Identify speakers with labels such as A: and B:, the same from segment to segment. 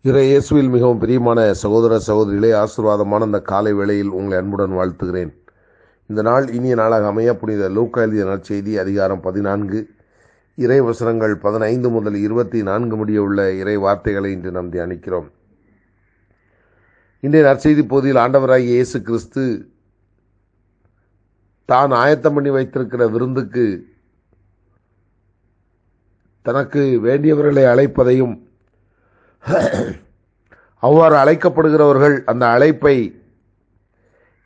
A: இயேசுவில் மிகவும் பிரியமான சகோதர சகோதரிகளே, ஆசீர்வாதமான இந்த காலை வேளையில் உங்களை அன்புடன் வாழ்த்துகிறேன். இந்த நாள் இனிய நாளாக அமைய புனித லூக்கா எழுதிய நற்செய்தி அதிகாரம் 14 இறை வசனங்கள் 15 முதல் 24 முடிய உள்ள இறை வார்த்தைகளை இன்று நாம் தியானிக்கிறோம். இன்றைய நற்செய்தி பகுதியில் ஆண்டவராகிய இயேசு கிறிஸ்து தான் ஆயத்தம் பண்ணி வைத்திருக்கிற விருந்துக்கு தனக்கு வேண்டியவர்களை அழைப்பதையும் அவ்வாறு அழைக்கப்படுகிறவர்கள் அந்த அழைப்பை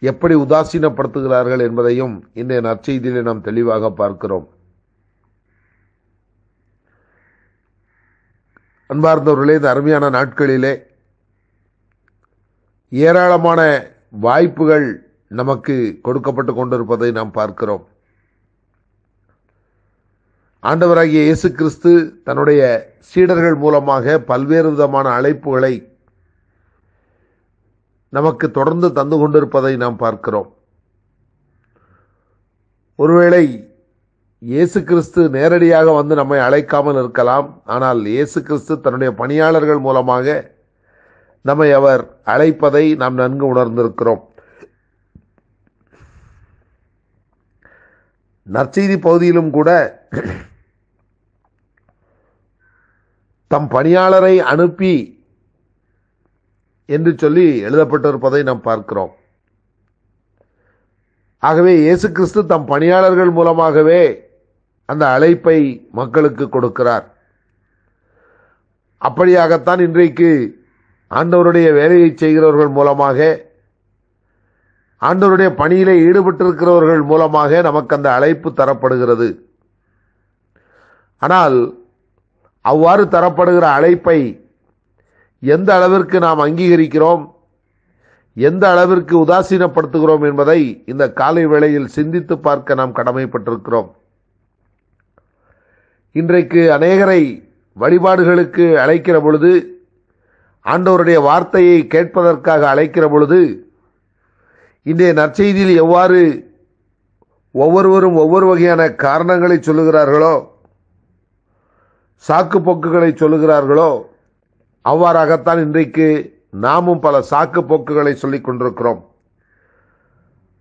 A: எப்படி உதாசீனப்படுத்துகிறார்கள் என்பதையும் இன்றைய நற்செய்தியிலே நாம் தெளிவாக பார்க்கிறோம். அன்பார்ந்தவர்களே, இந்த அருமையான நாட்களிலே ஏராளமான வாய்ப்புகள் நமக்கு கொடுக்கப்பட்டு கொண்டிருப்பதை நாம் பார்க்கிறோம். ஆண்டவராகிய இயேசு கிறிஸ்து தன்னுடைய சீடர்கள் மூலமாக பல்வேறு விதமான அழைப்புகளை நமக்கு தொடர்ந்து தந்து கொண்டிருப்பதை நாம் பார்க்கிறோம். ஒருவேளை இயேசு கிறிஸ்து நேரடியாக வந்து நம்மை அழைக்காமல் இருக்கலாம். ஆனால் இயேசு கிறிஸ்து தன்னுடைய பணியாளர்கள் மூலமாக நம்மை அவர் அழைப்பதை நாம் நன்கு உணர்ந்திருக்கிறோம். நற்செய்தி பகுதியிலும் கூட தம் பணியாளரை அனுப்பி என்று சொல்லி எழுதப்பட்டிருப்பதை நாம் பார்க்கிறோம். ஆகவே இயேசு கிறிஸ்து தம் பணியாளர்கள் மூலமாகவே அந்த அழைப்பை மக்களுக்கு கொடுக்கிறார். அப்படியாகத்தான் இன்றைக்கு ஆண்டவருடைய வேலையை செய்கிறவர்கள் மூலமாக, ஆண்டவருடைய பணியிலே ஈடுபட்டிருக்கிறவர்கள் மூலமாக நமக்கு அந்த அழைப்பு தரப்படுகிறது. ஆனால் அவ்வாறு தரப்படுகிற அழைப்பை எந்த அளவிற்கு நாம் அங்கீகரிக்கிறோம், எந்த அளவிற்கு உதாசீனப்படுத்துகிறோம் என்பதை இந்த காலை வேளையில் சிந்தித்து பார்க்க நாம் கடமைப்பட்டிருக்கிறோம். இன்றைக்கு அநேகரை வழிபாடுகளுக்கு அழைக்கிற பொழுது, ஆண்டவருடைய வார்த்தையை கேட்பதற்காக அழைக்கிற பொழுது, இன்றைய நற்செய்தியில் எவ்வாறு ஒவ்வொருவரும் ஒவ்வொரு வகையான காரணங்களை சொல்லுகிறார்களோ, சாக்கு போக்குகளை சொல்லுகிறார்களோ, அவ்வாறாகத்தான் இன்றைக்கு நாமும் பல சாக்கு போக்குகளை சொல்லிக் கொண்டிருக்கிறோம்.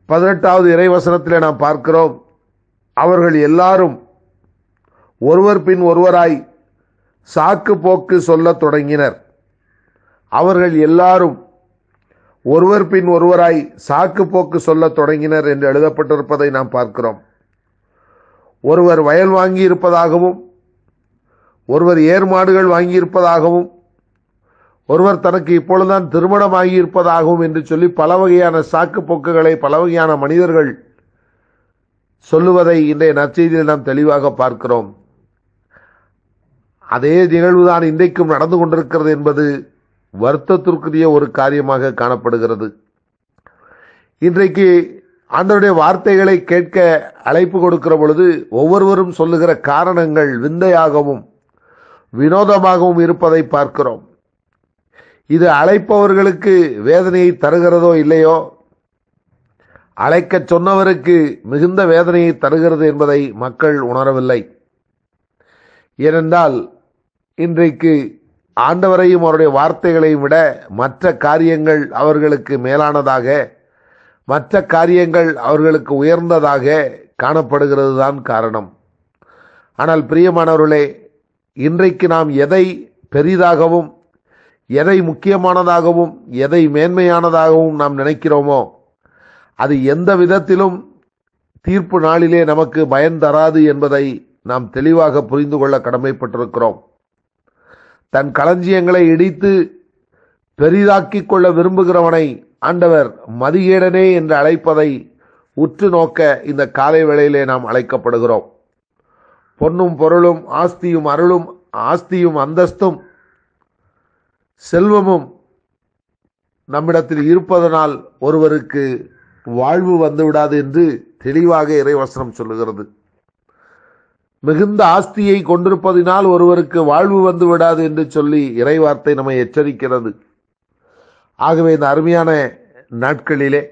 A: 18வது இறைவசனத்திலே நாம் பார்க்கிறோம், அவர்கள் எல்லாரும் ஒருவர் பின் ஒருவராய் சாக்கு போக்கு சொல்லத் தொடங்கினர். அவர்கள் எல்லாரும் ஒருவர் பின் ஒருவராய் சாக்கு போக்கு சொல்லத் தொடங்கினர் என்று எழுதப்பட்டிருப்பதை நாம் பார்க்கிறோம். ஒருவர் வயல் வாங்கி இருப்பதாகவும், ஒருவர் ஏர் மாடுகள் வாங்கியிருப்பதாகவும், ஒருவர் தனக்கு இப்பொழுதுதான் திருமணமாகி இருப்பதாகவும் என்று சொல்லி பல வகையான சாக்கு போக்குகளை பல வகையான மனிதர்கள் சொல்லுவதை இன்றைய நற்செய்தியில் நாம் தெளிவாக பார்க்கிறோம். அதே நிகழ்வுதான் இன்றைக்கும் நடந்து கொண்டிருக்கிறது என்பது வருத்தத்திற்குரிய ஒரு காரியமாக காணப்படுகிறது. இன்றைக்கு ஆண்டவருடைய வார்த்தைகளை கேட்க அழைப்பு கொடுக்கிற பொழுது ஒவ்வொருவரும் சொல்லுகிற காரணங்கள் விந்தையாகவும் வினோதமாகவும் இருப்பதை பார்க்கிறோம். இது அழைப்பவர்களுக்கு வேதனையை தருகிறதோ இல்லையோ, அழைக்க சொன்னவருக்கு மிகுந்த வேதனையை தருகிறது என்பதை மக்கள் உணரவில்லை. ஏனென்றால் இன்றைக்கு ஆண்டவரையும் அவருடைய வார்த்தைகளையும் விட மற்ற காரியங்கள் அவர்களுக்கு மேலானதாக, மற்ற காரியங்கள் அவர்களுக்கு உயர்ந்ததாக காணப்படுகிறது தான் காரணம். ஆனால் பிரியமானவர்களே, இன்றைக்கு நாம் எதை பெரிதாகவும், எதை முக்கியமானதாகவும், எதை மேன்மையானதாகவும் நாம் நினைக்கிறோமோ, அது எந்த விதத்திலும் தீர்ப்பு நாளிலே நமக்கு பயன் தராது என்பதை நாம் தெளிவாக புரிந்து கொள்ள கடமைப்பட்டிருக்கிறோம். தன் களஞ்சியங்களை இடித்து பெரிதாக்கிக் கொள்ள விரும்புகிறவனை ஆண்டவர் மதிகேடனே என்று அழைப்பதை உற்று நோக்க இந்த காலை வேளையிலே நாம் அழைக்கப்படுகிறோம். பொன்னும் பொருளும் ஆஸ்தியும் அருளும், ஆஸ்தியும் அந்தஸ்தும் செல்வமும் நம்மிடத்தில் இருப்பதனால் ஒருவருக்கு வாழ்வு வந்துவிடாது என்று தெளிவாக இறைவசனம் சொல்லுகிறது. மிகுந்த ஆஸ்தியை கொண்டிருப்பதினால் ஒருவருக்கு வாழ்வு வந்து விடாது என்று சொல்லி இறைவார்த்தை நம்மை எச்சரிக்கிறது. ஆகவே இந்த அருமையான நாட்களிலே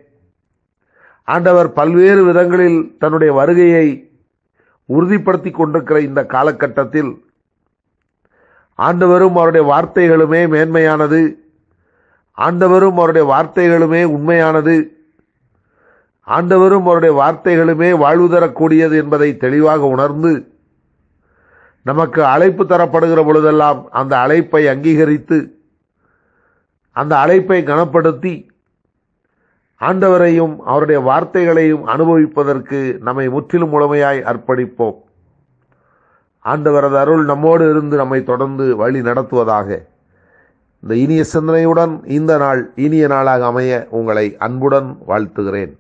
A: ஆண்டவர் பல்வேறு விதங்களில் தன்னுடைய வருகையை உறுதிப்படுத்தி கொண்டிருக்கிற இந்த காலகட்டத்தில் ஆண்டவரும் அவருடைய வார்த்தைகளுமே மேன்மையானது, ஆண்டவரும் அவருடைய வார்த்தைகளுமே உண்மையானது, ஆண்டவரும் அவருடைய வார்த்தைகளுமே வாழ்வு தரக்கூடியது என்பதை தெளிவாக உணர்ந்து நமக்கு அழைப்பு தரப்படுகிற பொழுதெல்லாம் அந்த அழைப்பை அங்கீகரித்து அந்த அழைப்பை கனப்படுத்தி ஆண்டவரையும் அவருடைய வார்த்தைகளையும் அனுபவிப்பதற்கு நம்மை முற்றிலும் முழுமையாய் அர்ப்பணிப்போம். ஆண்டவரது அருள் நம்மோடு இருந்து நம்மை தொடர்ந்து வழி நடத்துவதாக. இந்த இனிய சிந்தனையுடன் இந்த நாள் இனிய நாளாக அமைய உங்களை அன்புடன் வாழ்த்துகிறேன்.